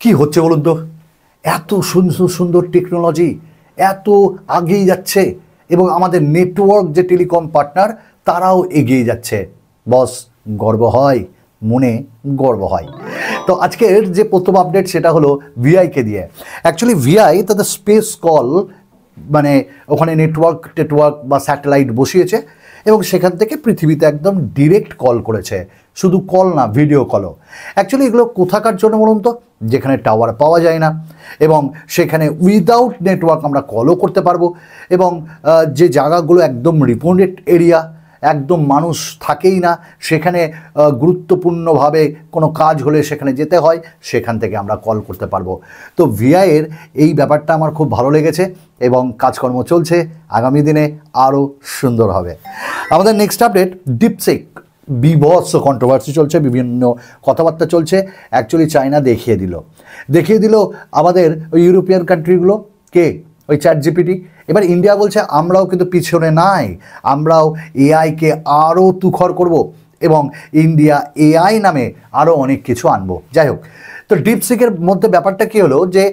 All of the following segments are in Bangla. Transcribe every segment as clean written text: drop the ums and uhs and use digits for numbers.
কি হচ্ছে বলুন তো? এত সুন্দর সুন্দর টেকনোলজি এত আগিয়ে যাচ্ছে এবং আমাদের নেটওয়ার্ক যে টেলিকম পার্টনার তারাও এগিয়ে যাচ্ছে। বস, গর্ব হয়, মনে গর্ব হয়। তো আজকের যে প্রথম আপডেট সেটা হলো ভিআইকে দিয়ে। অ্যাকচুয়ালি ভিআই তাদের স্পেস কল মানে ওখানে নেটওয়ার্ক বা স্যাটেলাইট বসিয়েছে এবং সেখান থেকে পৃথিবীতে একদম ডিরেক্ট কল করেছে। শুধু কল না, ভিডিও কলও। অ্যাকচুয়ালি এগুলো কোথাকার জন্য বলুন তো? যেখানে টাওয়ার পাওয়া যায় না এবং সেখানে উইদাউট নেটওয়ার্ক আমরা কলও করতে পারবো এবং যে জায়গাগুলো একদম রিমোট এরিয়া, একদম মানুষ থাকেই না, সেখানে গুরুত্বপূর্ণভাবে কোনো কাজ হলে সেখানে যেতে হয়, সেখান থেকে আমরা কল করতে পারবো। তো ভিআইয়ের এই ব্যাপারটা আমার খুব ভালো লেগেছে এবং কাজকর্ম চলছে, আগামী দিনে আরও সুন্দর হবে। আমাদের নেক্সট আপডেট, ডিপসিক বিভৎস কন্ট্রোভার্সি চলছে, বিভিন্ন কথাবার্তা চলছে। অ্যাকচুয়ালি চায়না দেখিয়ে দিল আমাদের ওই ইউরোপিয়ান কান্ট্রিগুলো কে ওই চ্যাট জিপিটি। এবার ইন্ডিয়া বলছে আমরাও কিন্তু পিছনে নাই, আমরাও এআইকে আরও তুখর করব এবং ইন্ডিয়া এআই নামে আরও অনেক কিছু আনবো। যাই হোক, তো ডিপসিকের মধ্যে ব্যাপারটা কী হলো যে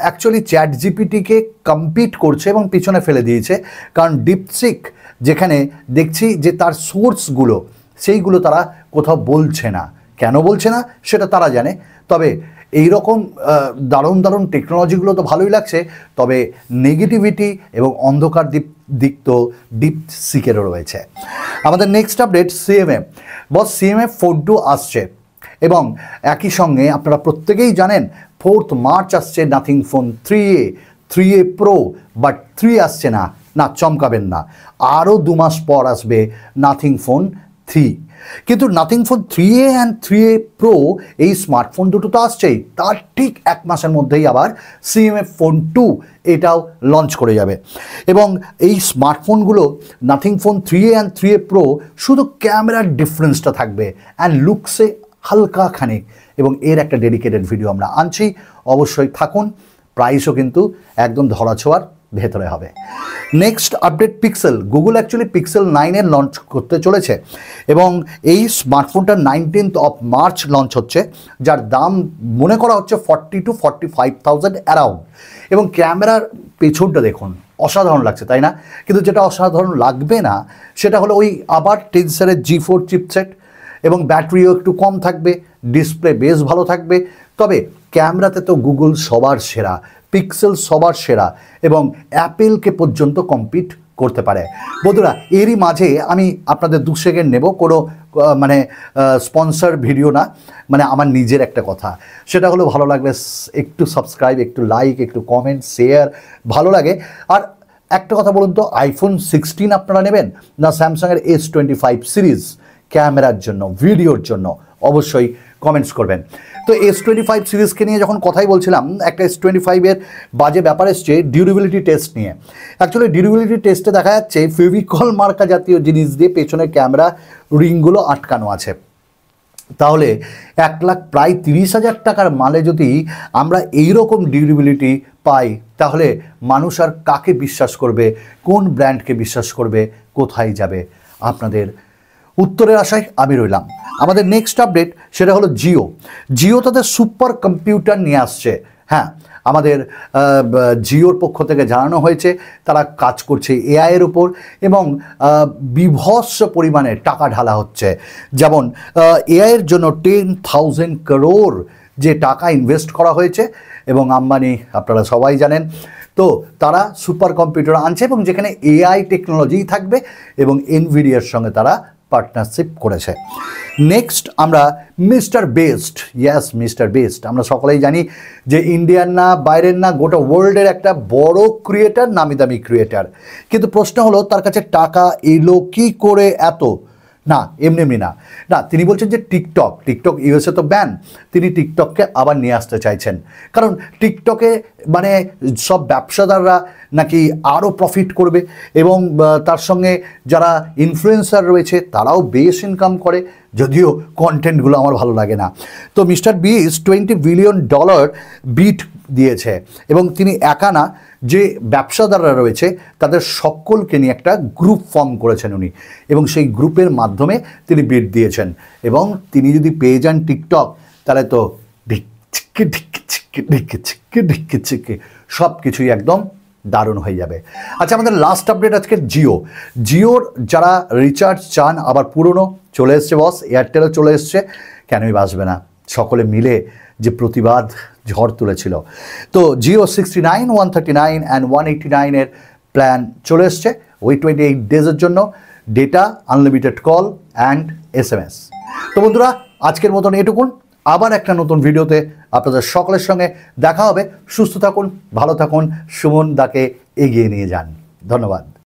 অ্যাকচুয়ালি চ্যাট জিপিটিকে কম্পিট করছে এবং পিছনে ফেলে দিয়েছে। কারণ ডিপসিক যেখানে দেখছি যে তার সোর্সগুলো সেইগুলো তারা কোথাও বলছে না। কেন বলছে না সেটা তারা জানে। তবে এই রকম দারুণ টেকনোলজিগুলো তো ভালোই লাগছে, তবে নেগেটিভিটি এবং অন্ধকার দিক তো ডিপসিকেরও রয়েছে। আমাদের নেক্সট আপডেট সিএমএ। বস, সিএমএ 4 আসছে এবং একই সঙ্গে আপনারা প্রত্যেকেই জানেন 4 মার্চ আসছে nothing phone 3A pro, but 3 আসছে না, চমকাবেন না, আরও 2 মাস পর আসবে নাথিং ফোন 3। কিন্তু nothing phone 3A and 3A pro এই স্মার্টফোন দুটো তো আসছেই, তার ঠিক 1 মাসের মধ্যেই আবার সিএমএ ফোন 2 এটাও লঞ্চ করে যাবে। এবং এই স্মার্টফোনগুলো Nothing phone 3A and 3A Pro শুধু ক্যামেরার ডিফারেন্সটা থাকবে অ্যান্ড লুকসে হালকা খানিক, এবং এর একটা ডেডিকেটেড ভিডিও আমরা আনছি, অবশ্যই থাকুন। প্রাইসও কিন্তু একদম ধরাছোঁয়ার ভেতরে হবে। Next update, pixel. Google actually pixel 9 launch করতে চলেছে এবং এই স্মার্টফোনটা 19th of March লঞ্চ হচ্ছে, যার দাম মনে করা হচ্ছে 40,000 to 45,000 অ্যারাউন্ড। এবং ক্যামেরার পেছনটা দেখুন, অসাধারণ লাগছে, তাই না? কিন্তু যেটা অসাধারণ লাগবে না সেটা হলো ওই আবার টেনসারের G4 চিপসেট এবং ব্যাটারিও একটু কম থাকবে, ডিসপ্লে বেশ ভালো থাকবে। তবে ক্যামেরাতে তো গুগল সবার সেরা, পিক্সেল সবার সেরা এবং অ্যাপেলকে পর্যন্ত কম্পিট করতে পারে। বন্ধুরা, এরই মাঝে আমি আপনাদের 2 সেকেন্ড নেব, কোনো মানে স্পন্সর ভিডিও না, মানে আমার নিজের একটা কথা। সেটা হলো ভালো লাগলে একটু সাবস্ক্রাইব, একটু লাইক, একটু কমেন্ট, শেয়ার, ভালো লাগে। আর একটা কথা বলুন তো, আইফোন 16 আপনারা নেবেন না স্যামসাংয়ের S25 সিরিজ? ক্যামেরার জন্য, ভিডিওর জন্য অবশ্যই কমেন্টস করবেন। তো S25 সিরিজকে নিয়ে যখন কথাই বলছিলাম, একটা S25-এর বাজে ব্যাপার এসছে ডিউরেবিলিটি টেস্ট নিয়ে। অ্যাকচুয়ালি ডিউরেবিলিটি টেস্টে দেখা যাচ্ছে ফেভিকল মার্কা জাতীয় জিনিস দিয়ে পেছনের ক্যামেরা রিংগুলো আটকানো আছে। তাহলে 1,30,000 টাকার মালে যদি আমরা এইরকম ডিউরেবিলিটি পাই, তাহলে মানুষ আর কাকে বিশ্বাস করবে, কোন ব্র্যান্ডকে বিশ্বাস করবে, কোথায় যাবে? আপনাদের উত্তরের আশায় আমি রইলাম। আমাদের নেক্সট আপডেট সেটা হলো জিও তাদের সুপার কম্পিউটার নিয়ে আসছে। হ্যাঁ, আমাদের জিওর পক্ষ থেকে জানানো হয়েছে তারা কাজ করছে এআইয়ের উপর এবং বিভৎস পরিমাণে টাকা ঢালা হচ্ছে। যেমন এআইয়ের জন্য 10,000 crore যে টাকা ইনভেস্ট করা হয়েছে এবং আম্বানি আপনারা সবাই জানেন। তো তারা সুপার কম্পিউটার আনছে এবং যেখানে এআই টেকনোলজি থাকবে এবং এনভিডিয়ার সঙ্গে তারা পার্টনারশিপ করেছে। নেক্সট আমরা মিস্টার বেস্ট, আমরা সকলেই জানি যে ইন্ডিয়ান না, বাইরের না, গোটা ওয়ার্ল্ডের একটা বড় ক্রিয়েটার, নামি দামি ক্রিয়েটার। কিন্তু প্রশ্ন হলো তার কাছে টাকা এলো কি করে এত? না, এমনি না, তিনি বলছেন যে টিকটক ইউএসএ তো ব্যান, তিনি টিকটককে আবার নিয়ে আসতে চাইছেন। কারণ টিকটকে মানে সব ব্যবসাদাররা নাকি আরও প্রফিট করবে এবং তার সঙ্গে যারা ইনফ্লুয়েন্সার রয়েছে তারাও বেশ ইনকাম করে, যদিও কন্টেন্টগুলো আমার ভালো লাগে না। তো মিস্টার বিস্ট $20 বিলিয়ন বিট দিয়েছে এবং তিনি একা না, যে ব্যবসাদাররা রয়েছে তাদের সকলকে নিয়ে একটা গ্রুপ ফর্ম করেছেন উনি এবং সেই গ্রুপের মাধ্যমে তিনি বিট দিয়েছেন। এবং তিনি যদি পেয়ে যান টিকটক, তাহলে তো সব কিছুই একদম দারুণ হয়ে যাবে। আচ্ছা, আমাদের লাস্ট আপডেট আজকে জিওর যারা রিচার্জ চান, আবার পুরনো চলে এসছে বস, এয়ারটেলও চলে এসছে, কেনই বাসবে না, সকলে মিলে যে প্রতিবাদ ঝড় তুলেছিল। তো জিও 69, 139 অ্যান্ড 189 প্ল্যান চলে এসছে ওই 28 ডেজের জন্য, data, unlimited call and SMS। তো বন্ধুরা, আজকের মতন এটুকুন, আবার একটা নতুন ভিডিওতে আপনাদের সকলের সঙ্গে দেখা হবে। সুস্থ থাকুন, ভালো থাকুন, সুমন দাকে এগিয়ে নিয়ে যান। ধন্যবাদ।